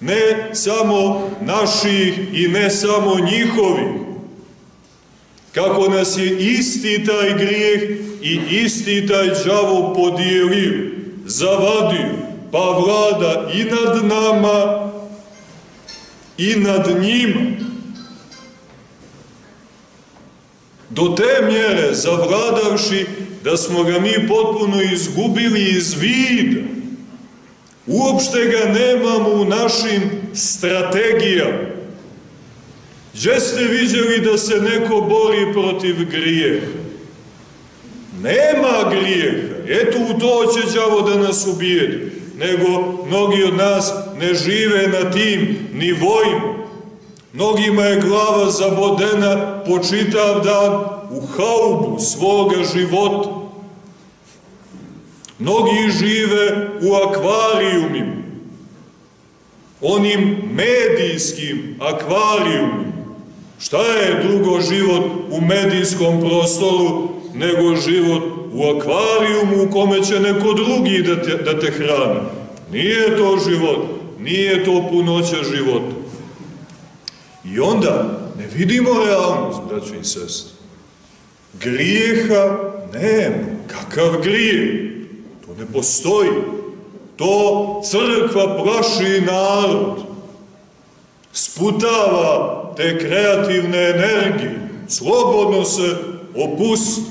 Ne samo naših i ne samo njihovih. Kako nas je isti taj grijeh i isti taj đavo podijelio, zavadio, pa vlada i nad nama i nad njima. Do te mjere zavladavši da smo ga mi potpuno izgubili iz vida. Uopšte ga nemamo u našim strategijama. Gdje ste vidjeli da se neko bori protiv grijeha? Nema grijeha. Eto u to će đavo da nas ubijedi. Nego mnogi od nas ne žive na tim nivoima. Mnogima je glava zabodena po čitav dan u haubu svoga života. Mnogi žive u akvarijumima, onim medijskim akvarijumima. Šta je drugo život u medijskom prostoru nego život u akvarijumu u kome će neko drugi da te hrani? Nije to život, nije to punoća života. I onda ne vidimo realnost, braćo i sestre. Grijeha nema. Kakav grijeh? To ne postoji. To crkva plaši narod. Sputava te kreativne energije. Slobodno se opusti.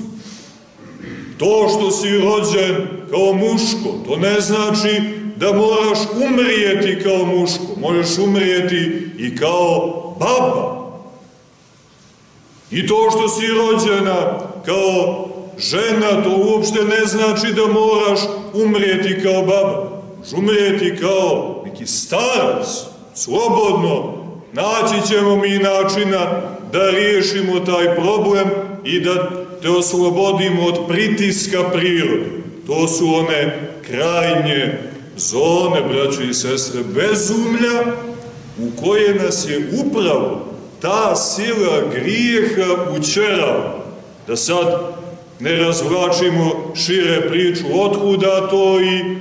To što si rođen kao muško, to ne znači da moraš umrijeti kao muško. Možeš umrijeti i kao baba. I to što si rođena kao žena, to uopšte ne znači da moraš umrijeti kao baba. Možeš umrijeti kao neki starac. Slobodno naći ćemo mi načina da riješimo taj problem i da te oslobodimo od pritiska prirode. To su one krajnje zone, braćo i sestre, bezumlja u koje nas je upravo ta sila grijeha učerala. Da sad ne razvlačimo šire priču otkuda to i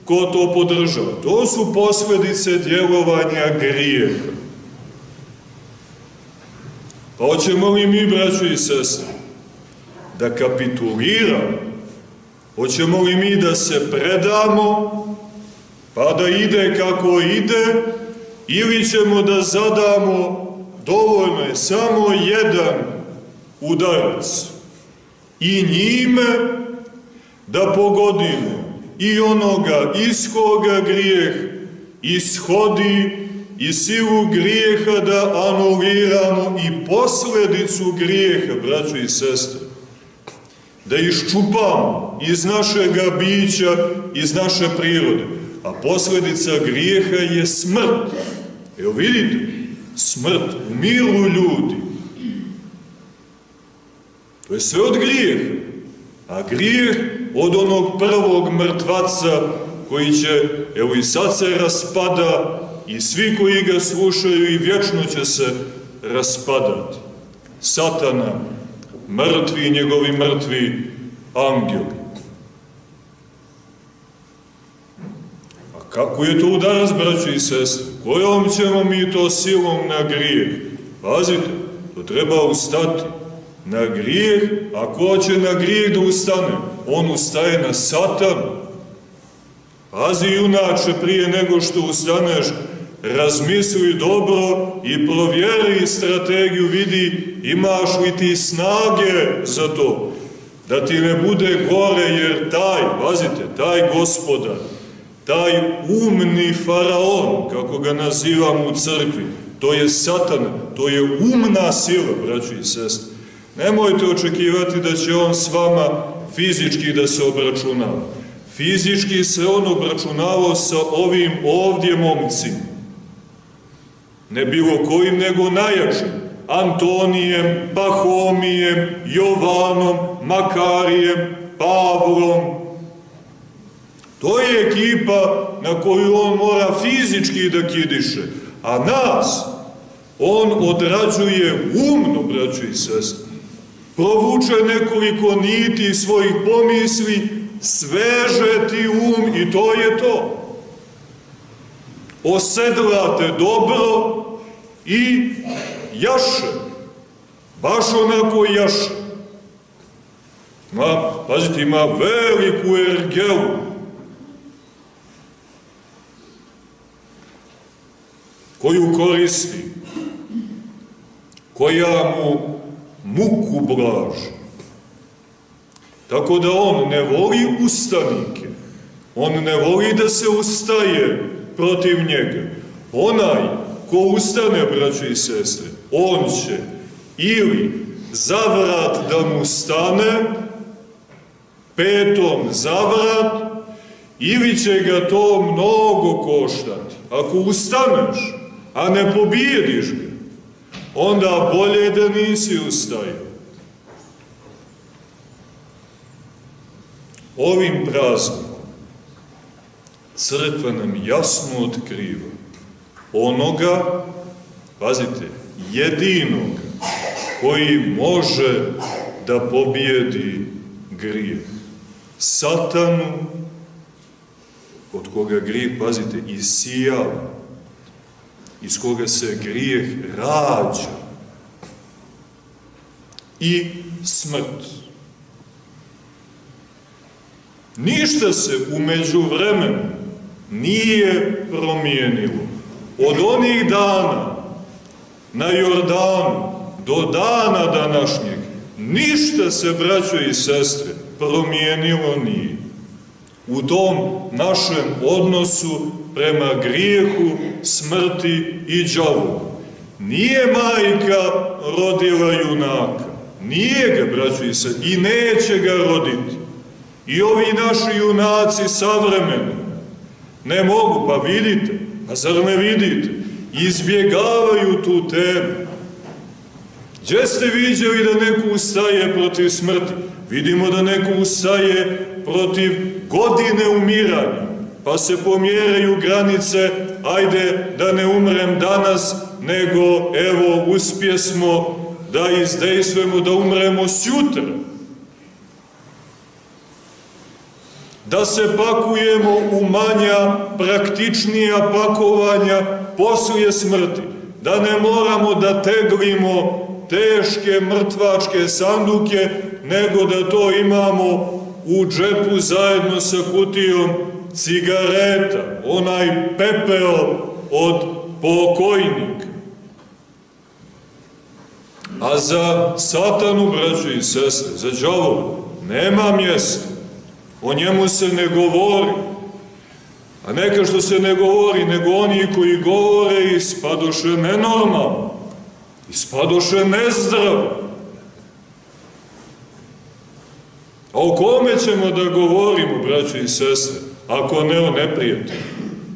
ko to podržava. To su posljedice djelovanja grijeha. Pa hoćemo li mi, braćo i sestre, da kapituliramo? Hoćemo li mi da se predamo, pa da ide kako ide, ili ćemo da zadamo, dovoljno je samo jedan udarac, i njime da pogodimo i onoga iz koga grijeh ishodi i silu grijeha da anuliramo i posljedicu grijeha, braćo i sestre, da iščupamo iz našega bića, iz naše prirode. A posljedica grijeha je smrt. Evo vidite, smrt, umiru ljudi. To je sve od grijeha. A grijeh od onog prvog mrtvaca koji će, evo i sad se raspada, i svi koji ga slušaju i vječno će se raspadati. Satana, mrtvi, njegovi mrtvi angeli. A kako je to udarac, braćo i sestre? Kojom ćemo mi to silom na grijeh? Pazite, to treba ustati. Na grijeh, a ko će na grijeh da ustane? On ustaje na Satanu. Pazi, junače, prije nego što ustaneš, razmisli dobro i provjeri strategiju, vidi imaš li ti snage za to, da ti ne bude gore, jer pazite, taj gospodar, taj umni faraon, kako ga nazivamo u crkvi, to je Satan, to je umna sila, braćo i sestre. Nemojte očekivati da će on s vama fizički da se obračunava. Fizički se on obračunavao sa ovim ovdje momcima. Ne bilo kojim, nego najjačim. Antonijem, Pahomijem, Jovanom, Makarijem, Pavlom. To je ekipa na koju on mora fizički da kidiše. A nas on odrađuje umno, braćo i sestre. Provuče nekoliko niti svojih pomisli, sveže ti um i to je to. osedlate dobro i jaše, baš onako jaše. Pazite, ima veliku ergelu, koju koristi, koja mu muku blaži. Tako da on ne voli ustanike, on ne voli da se ustaje protiv njega. Onaj ko ustane, braćo i sestre, on će ili zavrat da mu stane, petom zavrat, ili će ga to mnogo koštati. Ako ustaneš, a ne pobijediš ga, onda bolje da nisi ustajao. Ovim praznikom crkva nam jasno otkriva onoga, pazite, jedinog koji može da pobijedi grijeh. Satanu, od koga grijeh, pazite, isijava, iz koga se grijeh rađa, i smrt. Ništa se u međuvremenu nije promijenilo. Od onih dana na Jordanu do dana današnjeg ništa se, braćo i sestre, promijenilo nije. U tom našem odnosu prema grijehu, smrti i đavolu. Nije majka rodila junaka, nije ga, braćo i sestre, i neće ga roditi. I ovi naši junaci savremeni ne mogu, pa vidite, a zar ne vidite, izbjegavaju tu temu. Gdje ste viđali da neko ustaje protiv smrti? Vidimo da neko ustaje protiv godine umiranja, pa se pomjeraju granice, ajde da ne umrem danas, nego evo uspjesmo da izdejstvujemo da umremo sjutra. Da se pakujemo u manja, praktičnija pakovanja poslije smrti, da ne moramo da teglimo teške mrtvačke sanduke, nego da to imamo u džepu zajedno sa kutijom cigareta, onaj pepeo od pokojnika. A za satanu, braćo i sestre, za đavola, nema mjesta. O njemu se ne govori. A neka što se ne govori, nego oni koji govore ispadoše nenormalno, ispadoše nezdravo. A o kome ćemo da govorimo, braćo i sestre, ako ne o neprijatelju?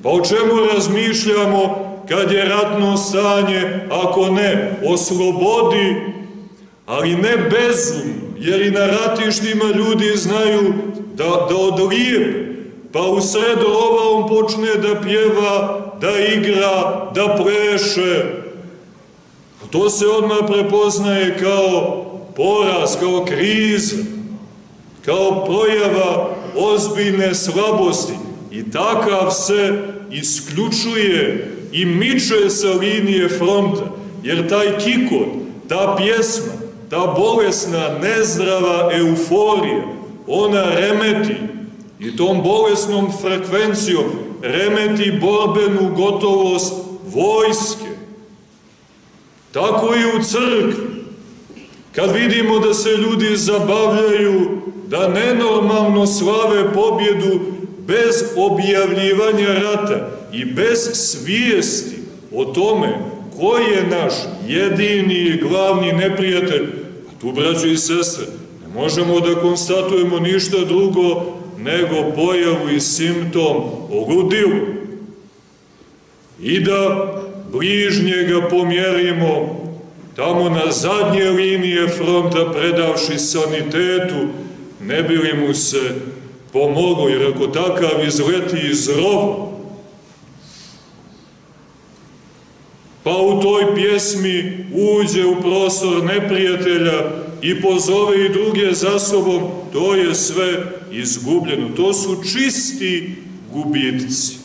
Pa o čemu razmišljamo kad je ratno stanje, ako ne o slobodi, ali ne bezumno, jer i na ratištima ljudi znaju da odlijepe, pa u sred rova on počne da pjeva, da igra, da pleše. To se odmah prepoznaje kao poraz, kao kriza, kao projava ozbiljne slabosti. I takav se isključuje i miče sa linije fronta, jer taj kikot, ta pjesma, ta bolesna, nezdrava euforija, ona remeti i tom bolesnom frekvencijom remeti borbenu gotovost vojske. Tako i u crkvi. Kad vidimo da se ljudi zabavljaju, da nenormalno slave pobjedu bez objavljivanja rata i bez svijesti o tome ko je naš jedini i glavni neprijatelj, a tu, braćo i sestre, ne možemo da konstatujemo ništa drugo nego pojavu i simptom ludilu. I da bližnjega pomjerimo tamo na zadnje linije fronta, predavši sanitetu, ne bi li mu se pomoglo, jer ako takav izleti iz rova, pa u toj pjesmi uđe u prostor neprijatelja i pozove i druge za sobom, to je sve izgubljeno. To su čisti gubitci.